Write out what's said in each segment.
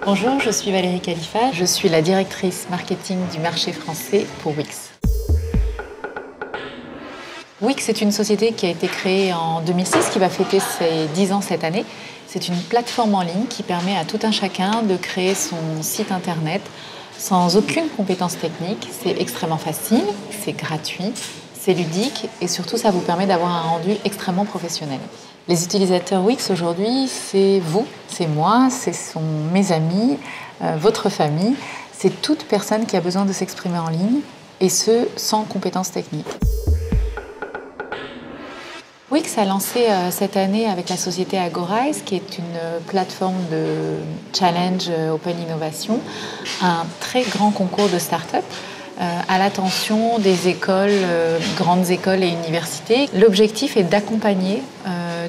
Bonjour, je suis Valérie Khalifa, je suis la directrice marketing du marché français pour Wix. Wix est une société qui a été créée en 2006, qui va fêter ses 10 ans cette année. C'est une plateforme en ligne qui permet à tout un chacun de créer son site internet sans aucune compétence technique. C'est extrêmement facile, c'est gratuit, c'est ludique et surtout ça vous permet d'avoir un rendu extrêmement professionnel. Les utilisateurs Wix aujourd'hui, c'est vous, c'est moi, ce sont mes amis, votre famille. C'est toute personne qui a besoin de s'exprimer en ligne et ce, sans compétences techniques. Wix a lancé cette année avec la société Agorize, qui est une plateforme de challenge Open Innovation, un très grand concours de start-up à l'attention des écoles, grandes écoles et universités. L'objectif est d'accompagner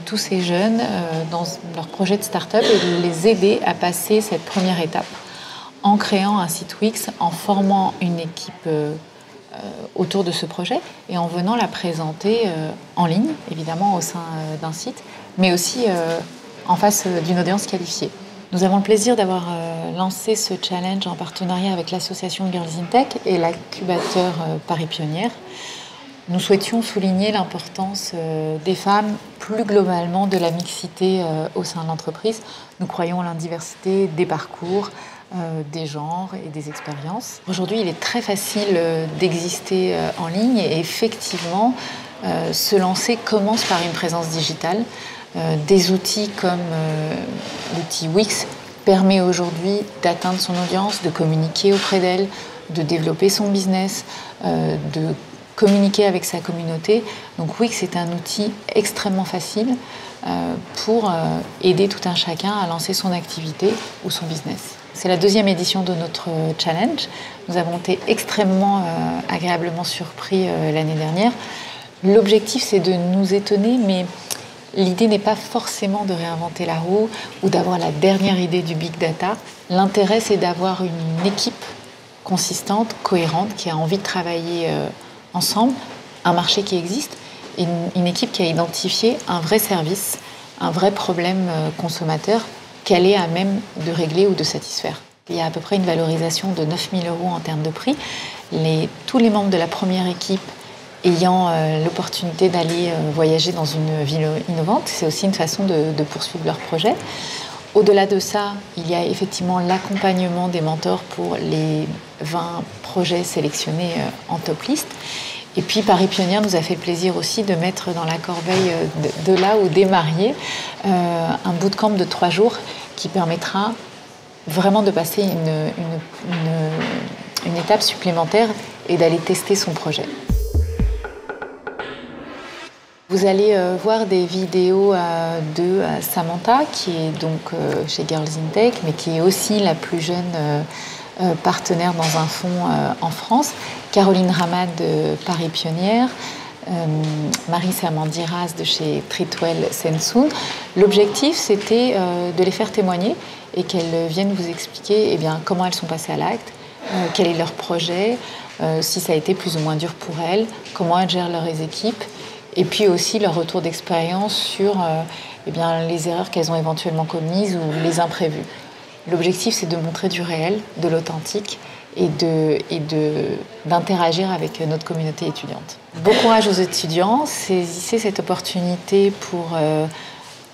tous ces jeunes dans leur projet de start-up et de les aider à passer cette première étape en créant un site Wix, en formant une équipe autour de ce projet et en venant la présenter en ligne, évidemment au sein d'un site, mais aussi en face d'une audience qualifiée. Nous avons le plaisir d'avoir lancé ce challenge en partenariat avec l'association Girls in Tech et l'incubateur Paris Pionnière. Nous souhaitions souligner l'importance des femmes, plus globalement de la mixité au sein de l'entreprise. Nous croyons à la diversité des parcours, des genres et des expériences. Aujourd'hui, il est très facile d'exister en ligne et effectivement, se lancer commence par une présence digitale. Des outils comme l'outil Wix permet aujourd'hui d'atteindre son audience, de communiquer auprès d'elle, de développer son business, de communiquer avec sa communauté. Donc Wix est un outil extrêmement facile pour aider tout un chacun à lancer son activité ou son business. C'est la deuxième édition de notre challenge. Nous avons été extrêmement agréablement surpris l'année dernière. L'objectif, c'est de nous étonner, mais l'idée n'est pas forcément de réinventer la roue ou d'avoir la dernière idée du big data. L'intérêt, c'est d'avoir une équipe consistante, cohérente, qui a envie de travailler ensemble, un marché qui existe, et une équipe qui a identifié un vrai service, un vrai problème consommateur qu'elle est à même de régler ou de satisfaire. Il y a à peu près une valorisation de 9 000 € en termes de prix. Tous les membres de la première équipe ayant l'opportunité d'aller voyager dans une ville innovante, c'est aussi une façon de poursuivre leur projet. Au-delà de ça, il y a effectivement l'accompagnement des mentors pour les 20 projets sélectionnés en top list. Et puis Paris Pionnière nous a fait le plaisir aussi de mettre dans la corbeille de là ou des mariés un bootcamp de 3 jours qui permettra vraiment de passer une étape supplémentaire et d'aller tester son projet. Vous allez voir des vidéos de Samantha, qui est donc chez Girls in Tech, mais qui est aussi la plus jeune partenaire dans un fonds en France, Caroline Ramad de Paris Pionnière, Marie Samandiras de chez Treatwell Sensoon. L'objectif, c'était de les faire témoigner et qu'elles viennent vous expliquer comment elles sont passées à l'acte, quel est leur projet, si ça a été plus ou moins dur pour elles, comment elles gèrent leurs équipes, et puis aussi leur retour d'expérience sur les erreurs qu'elles ont éventuellement commises ou les imprévus. L'objectif, c'est de montrer du réel, de l'authentique et d'interagir avec notre communauté étudiante. Bon courage aux étudiants, saisissez cette opportunité pour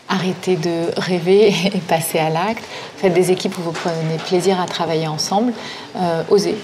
arrêter de rêver et passer à l'acte. Faites des équipes où vous prenez plaisir à travailler ensemble, osez.